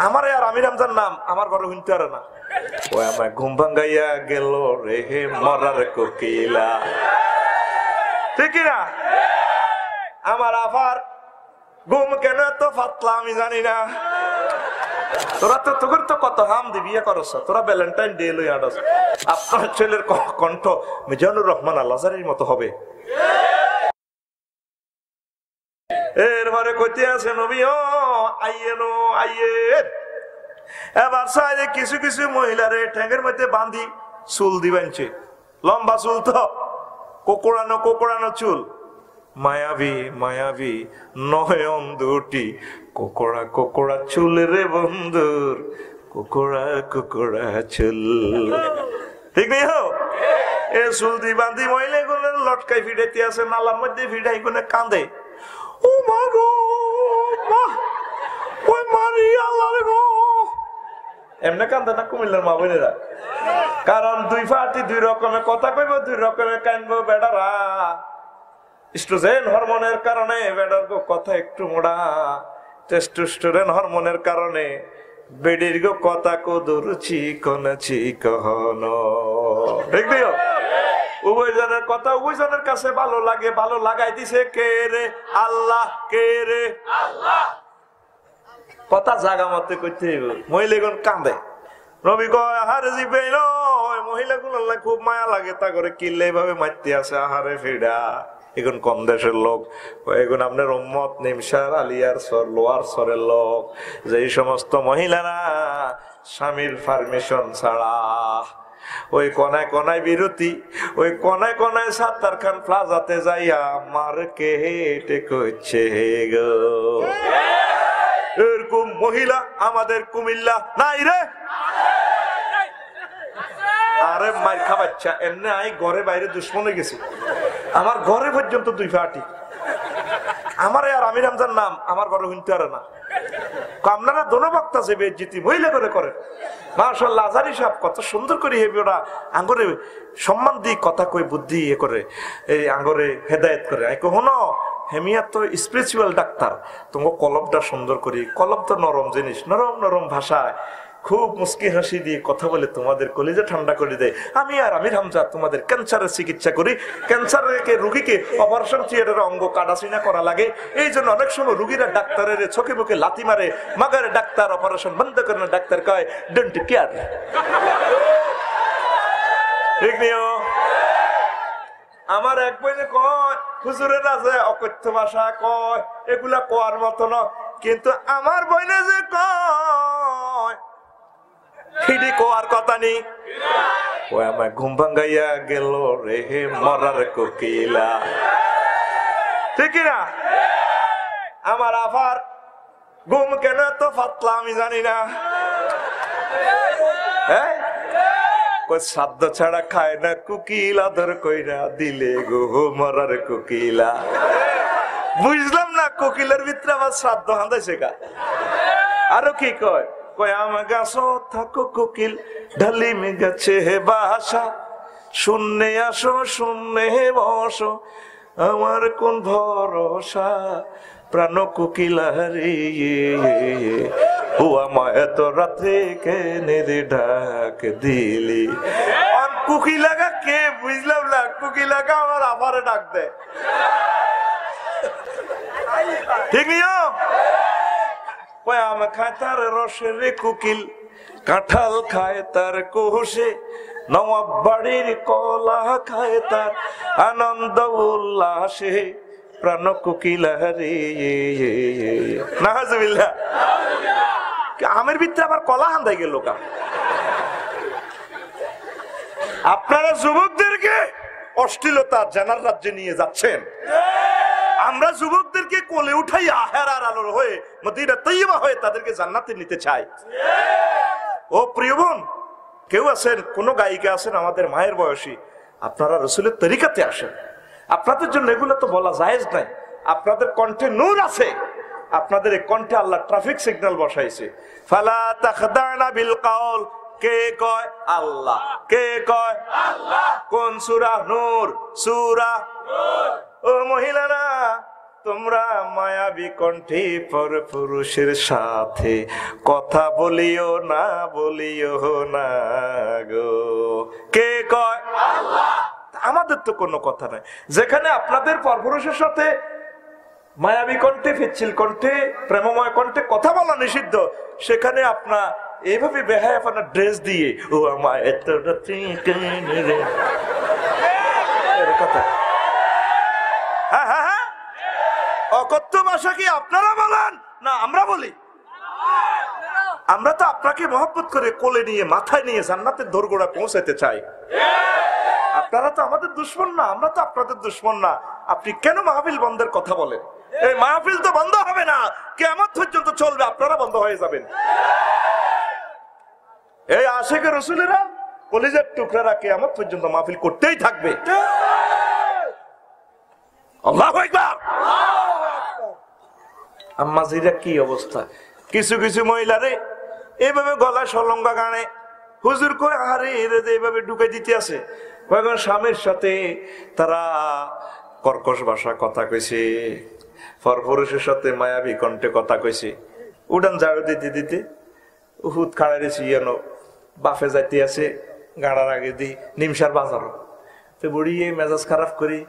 আমার আর আমির হামজার নাম আমার ঘরে শুনতে পারে না। ও আমার ঘুম ভাঙ্গাইয়া গেল রে মরার কোকিলা, ঠিক না? আমার আফার ঘুম কেন তো ফাতলা আমি জানি না। তোরা তো তোর তো কত হাম দি বিয়ে করছ, তোরা ভ্যালেন্টাইন ডে লই আডস। আপনার ছেলের কণ্ঠ মিজানুর রহমান আল-আজহারির মতো হবে। এরপরে কইতে আছে নবী ও আইয়েনো আইয়ের। এবার সাইডে কিছু কিছু মহিলারে ঠ্যাঙ্গের মধ্যে বাঁধি চুল দিবেনছে, লম্বা চুল তো, কোকড়ানো কোকড়ানো চুল, মায়াবী মায়াবী নয়ন দুটি, কোকড়া কোকড়া চুল রে বন্ধুর, কোকড়া কোকড়া চুল, ঠিক নেই? হো এ চুল দি বাঁধি মহিলা গুলো লটকাই ফিডাইতে আছে, নালার মধ্যে ফিডাই গুলো কান্দে, ও মা গো মা, ওই মারি আল্লাহ গো। এমনি কান্দে না কুমিল্লার মা বোনেরা, কারণ দুই পার্টি দুই রকমের কথা কইব, দুই রকমের কানবো বেড়ারা। স্ট্রোজেন হরমোনের কারণে বেড়ার কথা একটু মোড়া, টেস্টোস্টেরন হরমোনের কারণে বেডির গো কথা কদুরুচি কোনছি কহনো, ঠিক দিও? উভয়জনের কথা উভয়জনের কাছে ভালো লাগে, ভালো লাগাই দিছে কে রে? আল্লাহ। কে রে? আল্লাহ। কথা জাগা মতে করতে হইব। মহিলাগণ কান্দে, নবী কয় আহারে জিব্রাইল ওই মহিলাগুলো খুব মায়া লাগে, তা করে কিল্লে এইভাবে মারতে আছে, আহারে ফিডা। এখন কম দেশের লোক, এখন আপনার উম্মত নিমসার আলিয়ার সর লোয়ার সরের লোক, যে সমস্ত মহিলারা স্বামীর পারমিশন ছাড়া ওই কনায় কনায় বিরতি, ওই কনায় কনায় সাত্তার খান প্লাজাতে যাইয়া মার্কেটে করছে গো, এরকম মহিলা আমাদের কুমিল্লা নাই রে। আরে মার খাবাচ্ছা, এমনি আই ঘরে বাইরে দুশ্মনে গেছি, আমার ঘরে পর্যন্ত দুই পার্টি। আমার আর আমির হামজার নাম আমার ঘরে শুনতে পারে না। আপনারা দোনো বক্তা যে বেজ্জিতি মহিলা করে করেন, মাশাআল্লাহ। আজহারী সাহেব কত সুন্দর করে হেবি ওরা আঙ্গরে সম্মান দিয়ে কথা কই, বুদ্ধি ইয়ে করে, এই আঙ্গরে হেদায়েত করে। আই কখনো হেমিয়া তো স্পিরিচুয়াল ডাক্তার, তোমার কলবটা সুন্দর করি, কলব তো নরম জিনিস, নরম নরম ভাষায় খুব মুস্কি হাসি দিয়ে কথা বলে তোমাদের কলিজা ঠান্ডা করে দেয়। আমি আর আমির হামজা তোমাদের ক্যান্সারের চিকিৎসা করি। ক্যান্সারকে রুগীকে অপারেশন থিয়েটারে অঙ্গ কাটাছিনা করা লাগে, এই জন্য অনেক সময় রুগীরা ডাক্তারের চোখে মুখে লাথি মারে, মাগারে ডাক্তার অপারেশন বন্ধ করে না, ডাক্তার কয় ডোন্ট কেয়ার, ঠিক নিও। আমার এক বইনে কয় হুজুরের আছে অকথ্য ভাষা কয়, এগুলা কোয়ার মতো না, কিন্তু আমার বইনে যে কয় হিডি কোয়ার কথা নেই। ও আমার ঘুম ভাঙ্গাইয়া গেল রে মরার কোকিলা, ঠিক না? আমার আফার ঘুম কেন তো ফাতলা আমি জানি না। হ্যাঁ, সাধ্য ছাড়া খায় না কুকিল, আদর কইরা দিলে গো মরার কোকিলা। বুঝলাম না কোকিলের ভিতরে আবার শ্রাদ্ধ হান্দাইছে গা। আরো কি কয়, কয় আমার গাছ থাকো কোকিল, ঢালিমে গেছে বাসা, শূন্যে আসো শূন্যে বসো, আমার কোন ভরসা, প্রাণ কোকিলারে ও আমায় এত রাত্রে কেনে রে ডাক দিলি। আর কোকিলাগা কে বুঝলাম না, কোকিলাগা আমার আবারে ডাক দেয়, ঠিক নিও। আম খায় তার রসে রে কোকিল, কাঁঠাল খায় তার কোষে, নবাব বাড়ির কলা খায় তার আনন্দ উল্লাসে, প্রাণ কোকিলা রে। নাউজুবিল্লাহ। আমের ভিতরে আবার কলা হান্দাই গেল কা। আপনারা যুবকদেরকে অশ্লীলতা জানার রাজ্যে নিয়ে যাচ্ছেন, আমরা যুবকদেরকে কোলে উঠাই আহেরার আলোর হয়ে মদিনা তৈয়বা হয়ে তাদেরকে জান্নাতে নিতে চাই। ও প্রিয় বোন, কেউ আছেন, কোন গায়িকা আছেন আমাদের মায়ের বয়সী, আপনারা রসুলের তরিকাতে আসেন, আপনাদের জন্য এগুলো তো বলা জায়েজ নাই। আপনাদের কণ্ঠে নূর আছে, আপনাদের এই কণ্ঠে আল্লাহ ট্রাফিক সিগন্যাল বসাইছে। ফালা তাখদানা বিল কাউল, কে কয়? আল্লাহ। কে কয়? আল্লাহ। কোন সূরা? নূর। সূরা নূর। ও মহিলারা, তোমরা মায়াবী কণ্ঠে পর পুরুষের সাথে কথা বলিও না গো। কে কয়? আল্লাহ। আমাদের তো কোনো কথা নাই। যেখানে আপনাদের পরপুরুষের সাথে মায়াবী কণ্ঠে, পিচ্ছিল কণ্ঠে, প্রেমময় কণ্ঠে কথা বলা নিষিদ্ধ, সেখানে আপনার এইভাবে বেহায়াপনা ড্রেস দিয়ে ও আমার এত কথা, হ্যাঁ হ্যাঁ হ্যাঁ, অকথ্য ভাষা কি আপনারা বলেন না আমরা বলি? আমরা তো আপনাকে মহব্বত করে কোলে নিয়ে মাথায় নিয়ে জান্নাতের দোরগোড়া পৌঁছাতে চাই। আপনারা তো আমাদের দুশ্মন না, আমরা তো আপনাদের দুশ্মন না। আপনি কেন মাহফিল বন্ধের কথা বলেন? এই মাহফিল তো বন্ধ হবে না, কিয়ামত পর্যন্ত চলবে, আপনারা বন্ধ হয়ে যাবেন। এই আশিকে রাসূলেরা কলিজার টুকরারা কিয়ামত পর্যন্ত মাহফিল করতেই থাকবে। আল্লাহু আকবার। আম্মাজিরা কি অবস্থা, কিছু কিছু মহিলারে এইভাবে গলা সলঙ্গা গানে হুজুর কই আরে এরে এইভাবে ঢুকে দিতে আছে। কয়েকজন স্বামীর সাথে তারা কর্কশ ভাষা কথা কইছে, পরপুরুষের সাথে মায়াবী কণ্ঠে কথা কইছে। উড়ান ঝাড়ু দিতে দিতে হুদ খাড়াইছি যেন বাফে যাইতে আছে, গাড়ার আগে দি নিমসার বাজারও তো বুড়ি মেজাজ খারাপ করি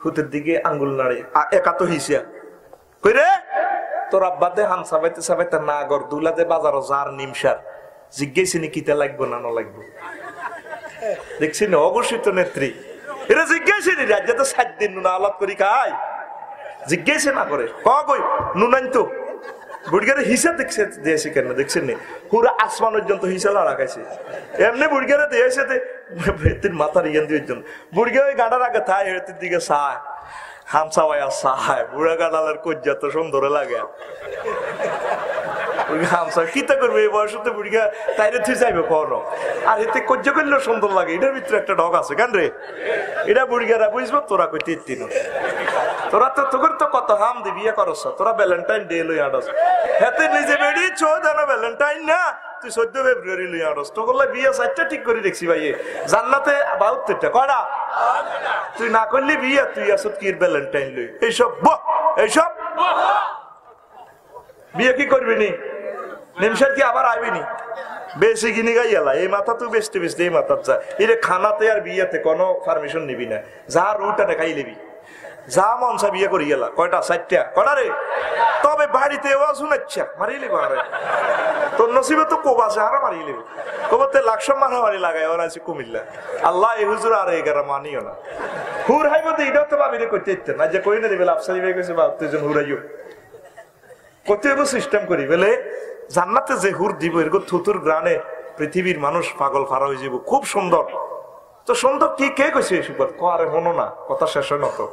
হুতের দিকে আঙ্গুল নাড়ে একা তো হিসিয়া কই রে তোর আব্বাতে হান সাবাইতে সাবাইতে না গর দুলাতে বাজারও যার নিমসার জিজ্ঞেসি নি কিতে লাগবো না লাগবো। দেখছি না অবশ্যই নেত্রী এরা জিজ্ঞেসি নি রাজ্যে তো 7 দিন নুনা আলাপ করি খায়, জিজ্ঞেসে না করে কই নুনাইন তো বুড়িগারে হিসা দেখছে দিয়েছে কেন দেখছেন নি পুরো আসমান পর্যন্ত হিসা লড়া খাইছে এমনি বুড়িগারে দিয়েছে ভেতির মাথার ইয়ান দিয়ে জন্য বুড়িগা ওই গাঁটার আগে থায় হেতির দিকে চায় হামসা ভাইয়া চায় বুড়া গাঁটালের কজ্জা তো সুন্দর লাগে হামসা কিতা করবে এই বয়সতে বুড়িগা তাইরে তুই যাইবে করো আর এতে কজ্জা করলেও সুন্দর লাগে। এটার ভিতরে একটা ঢক আছে কেন রে, এটা বুড়িগারা বুঝবো তোরা কই তিন তোরা তো তোর তো কত হাম দি বিয়ে করছ, তোরা ভ্যালেন্টাইন ডে লই আডস হেতে নিজে বেড়ি ছো জানো ভ্যালেন্টাইন না তুই 14 ফেব্রুয়ারি লই আডস তো করলে বিয়ে 4টা ঠিক করে দেখছি ভাই জান্নাতে 72টা কয়টা তুই না করলি বিয়ে তুই আসত কি ভ্যালেন্টাইন লই এইসব এইসব বিয়ে কি করবি নি নিমশার কি আবার আইবি নি বেশি কিনি গাইয়ালা এই মাথা তুই বেচতে বেচতে এই মাথার যা এটা খানাতে আর বিয়েতে কোনো পারমিশন নিবি না, যা রুটা খাই লিবি যা মনসা বিয়ে করি গেলা কয়টা 4টা কটা রে তবে বাড়িতে শুনাচ্ছা মারি লিব আরে তোর নসিবে তো কোব আছে আর মারি লিবি কোবতে লাখসম মারামারি লাগাই ওরা আছে কুমিল্লা আল্লাহ এই হুজুর আর এগারা মানিও না হুর হাই মধ্যে এটাও তো ভাবিরে করতে ইচ্ছে না যে কই না দিবে আফসারি ভাই কইছে বাপ তুই জন হুরাইও কত সিস্টেম করি বলে জান্নাতে যে হুর দিব এরকম থুতুর গ্রানে পৃথিবীর মানুষ পাগল ফারা হয়ে যাব খুব সুন্দর। তো সুন্দর কি কে কইছে এই সুপার আরে হনো না কথা শেষ হয় না তো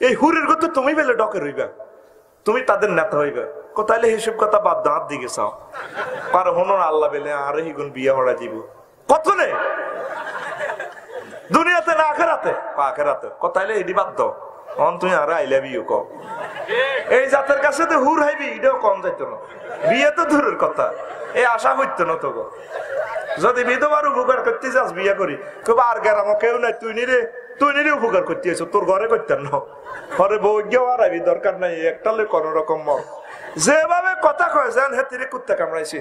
এই হুরের গত তুমি বেলে ডকে রইবা তুমি তাদের নেতা হইবা কোথাইলে হিসেব কথা বাদ দাঁত দিকে চাও পারে হনো না আল্লাহ বেলে আরে হিগুন বিয়া হড়া দিব কত নে দুনিয়াতে না আখেরাতে আখেরাতে কোথাইলে এডি বাদ দাও অন তুই আর আই লাভ ইউ কও এই জাতের কাছে তো হুর হাইবি এটাও কম যাইতো না বিয়ে তো দূরের কথা এই আশা হইতো না তো যদি বিধবার উপকার করতে যাস বিয়ে করি খুব আর গেরাম কেউ নাই তুই নিরে উপকার করতে আছো তোর ঘরে করতেন না ঘরে বউ গিয়েও আর আইবি দরকার নাই একটা লোক কোন রকম মর যেভাবে কথা কয় যান হেতিরে কুত্তা কামড়াইছে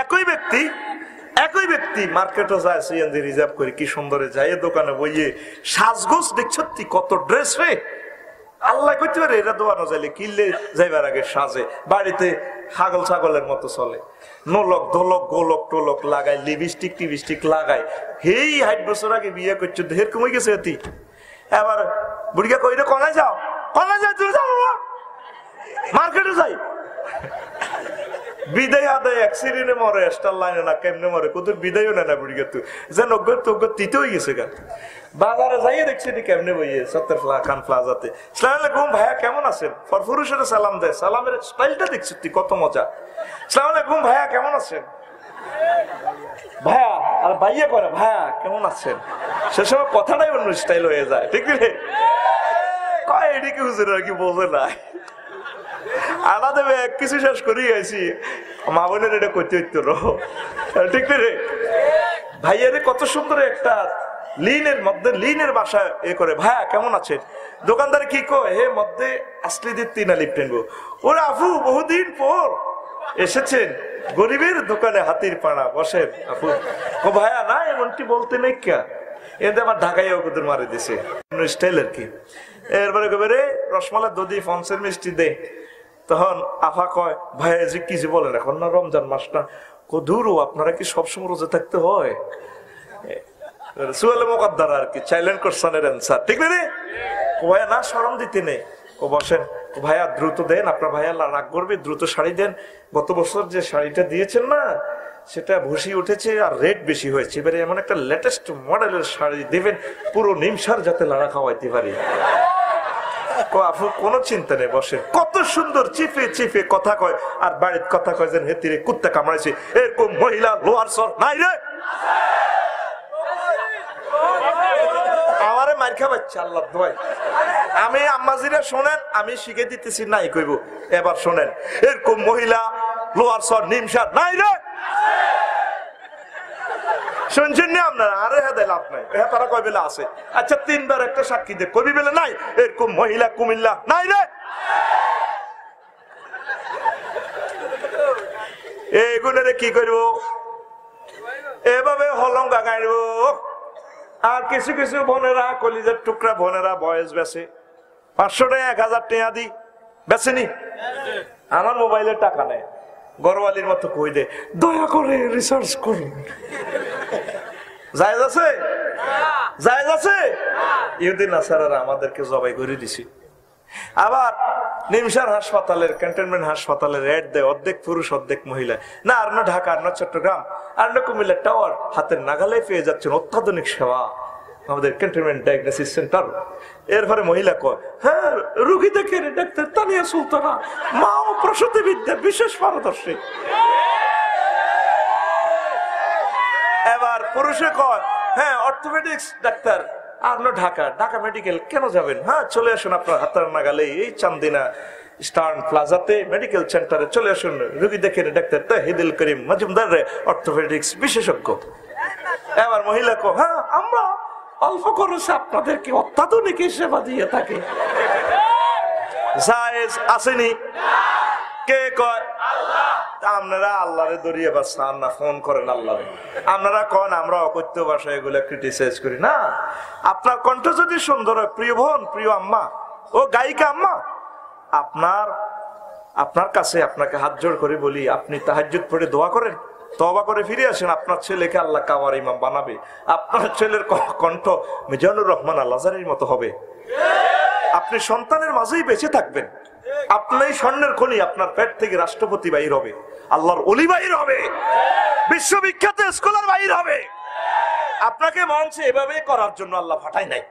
একই ব্যক্তি মার্কেটে যায় সিএনজি রিজার্ভ করে কি সুন্দরে যায় দোকানে বইয়ে সাজগোজ দেখছো কত ড্রেস রে আল্লাহ কইতে পারে এটা দোয়ানো যাইলে কিনলে যাইবার আগে সাজে বাড়িতে ছাগল ছাগলের মতো চলে নোলক দোলক গোলক টোলক লাগায় লিপস্টিক টিপস্টিক লাগায় হেই 60 বছর আগে বিয়ে করছো ঢের কমে গেছে এটি এবার বুড়িয়া কইরে কনে যাও তুই যাও মার্কেটে যাই বিদায় আদায় অ্যাক্সিডেন্টে মরে স্টার লাইনে না কেমনে মরে কোথাও বিদায়ও না বুড়িয়া তুই যেন অজ্ঞ তিতে হয়ে গেছে গা বাজারে যাইয়ে দেখছি কেমনে বইয়ে সত্তর খান প্লাজাতে সালাম আলাইকুম ভাইয়া কেমন আছেন পুরুষের সালাম দেয় সালামের স্টাইলটা দেখছি তুই কত মজা সালাম আলাইকুম ভাইয়া কেমন আছেন ভাইয়া আর ভাইয়া করে ভাইয়া কেমন আছেন সে সময় কথাটাই অন্য স্টাইল হয়ে যায় ঠিক রে কয় এদিকে হুজুর আর কি বোঝে না আনা দেবে কিছু শেষ করি আছি মা বোনের এটা করতে হইতো ঠিক রে ভাইয়ারে কত সুন্দর একটা লিনের মধ্যে লিনের বাসা এ করে, ভাইয়া কেমন আছেন? দোকানদার কি কয়, হে মধ্যে আসলি দিয়ে 3 লিপটেন গো। ওরা আফু বহুদিন পর এসেছেন, গরিবের দোকানে হাতির পাড়া, বসেন আপু। ও ভাইয়া না এমনটি বলতে নেই কা, এতে আমার ঢাকাই ওদের মারে দিছে স্টাইল আর কি। এরপরে কবে রে রসমালাই দধি ফনসের মিষ্টি দে। তখন আফা কয়, ভাইয়া যে কি যে বলেন, এখন না রমজান মাসটা কদুরও, আপনারা কি সবসময় রোজা থাকতে হয়? সুয়ালে মোকাদ্দার আর কি, চাইলেন কোশ্চেনের অ্যান্সার, ঠিক না রে? ও ভাইয়া না শরম দিতে নেই। ও বসেন, ও ভাইয়া দ্রুত দেন, আপনার ভাইয়া রাগ করবে, দ্রুত শাড়ি দেন। গত বছর যে শাড়িটা দিয়েছেন না, সেটা ভুসি উঠেছে আর রেট বেশি হয়েছে, এবারে এমন একটা লেটেস্ট মডেলের শাড়ি দেবেন, পুরো নিমসার যাতে লাড়া খাওয়াইতে পারি। আপু কোনো চিন্তা নেই, বসেন। কত সুন্দর চিফে চিফে কথা কয়, আর বাড়ির কথা কয় যেন হেতিরে কুত্তা কামড়াইছে, এরকম মহিলা লোয়ার সর নাই রে। আমারে মার খাবাচ্ছে আল্লাহ দোয়াই। আমি আম্মাজিরা শোনেন, আমি শিখে দিতেছি নাই কইব, এবার শোনেন, এরকম মহিলা লোয়ার সর নিমসার নাই রে। শুনছেন না আপনারা? আরে হ্যাঁ লাভ নাই, হ্যাঁ তারা কয় বেলা আছে। আচ্ছা 3 বার একটা সাক্ষী দে, কবি বেলা নাই এরকম মহিলা কুমিল্লা নাই রে। এইগুলোরে কি করবো, এভাবে হলঙ্গা গাইব। আর কিছু কিছু বোনেরা, কলিজার টুকরা বোনেরা বয়স বেছে 500 টাকা 1000 টাকা দি বেছেনি, আমার মোবাইলে টাকা নেই, গরওয়ালির মতো কই দে, দয়া করে রিসার্চ করুন। জায়েজ আছে? জায়েজ আছে? ইহুদি নাসারারা আমাদেরকে জবাই করে দিছি। আবার নিমসার হাসপাতালের, ক্যান্টনমেন্ট হাসপাতালের রেট দেয় অর্ধেক পুরুষ অর্ধেক মহিলা। না আর না ঢাকা, আর না চট্টগ্রাম, আর না কুমিল্লা টাওয়ার, হাতের নাগালে পেয়ে যাচ্ছেন অত্যাধুনিক সেবা আমাদের ক্যান্টনমেন্ট ডায়াগনোসিস সেন্টার। এরপরে মহিলা কয়, হ্যাঁ রুগী দেখে ডাক্তার তানিয়া সুলতানা, মা ও প্রসূতি বিদ্যা বিশেষ পারদর্শী। এবার পুরুষে কয়, হ্যাঁ অর্থোপেডিক্স ডাক্তার, আর না ঢাকা, ঢাকা মেডিকেল কেন যাবেন, হ্যাঁ চলে আসুন আপনার হাতের নাগালে এই চান্দিনা স্টার্ন প্লাজাতে মেডিকেল সেন্টারে চলে আসুন, রুগী দেখে ডাক্তার তাহিদুল করিম মজুমদার অর্থোপেডিক্স বিশেষজ্ঞ। এবার মহিলা কয়, হ্যাঁ আমরা অল্প খরচে আপনাদেরকে অত্যাধুনিক সেবা দিয়ে থাকি। জায়েজ আসেনি? কে কয়? আপনারা আল্লাহরে দরিয়ে বাসান না, ফোন করেন আল্লাহরে। আপনারা কন আমরা অকথ্য ভাষায় এগুলো ক্রিটিসাইজ করি না। আপনার কণ্ঠ যদি সুন্দর হয়, প্রিয় বোন, প্রিয় আম্মা ও গায়িকা আম্মা, আপনার কাছে আপনাকে হাত জোড় করে বলি, আপনি তাহাজ্জুদ পড়ে দোয়া করেন, তওবা করে ফিরে আসেন, আপনার ছেলেকে আল্লাহ কাওয়ার ইমাম বানাবে। আপনার ছেলের কণ্ঠ মিজানুর রহমান আল-আজহারীর মতো হবে। আপনি সন্তানের মাঝেই বেঁচে থাকবেন, আপনার স্বর্ণের খনি, আপনার পেট থেকে রাষ্ট্রপতি বাহির হবে, আল্লাহর ওলি বাহির হবে, বিশ্ববিখ্যাত স্কলার বাহির হবে। আপনাকে মঞ্চে এভাবে করার জন্য আল্লাহ পাঠায় নাই।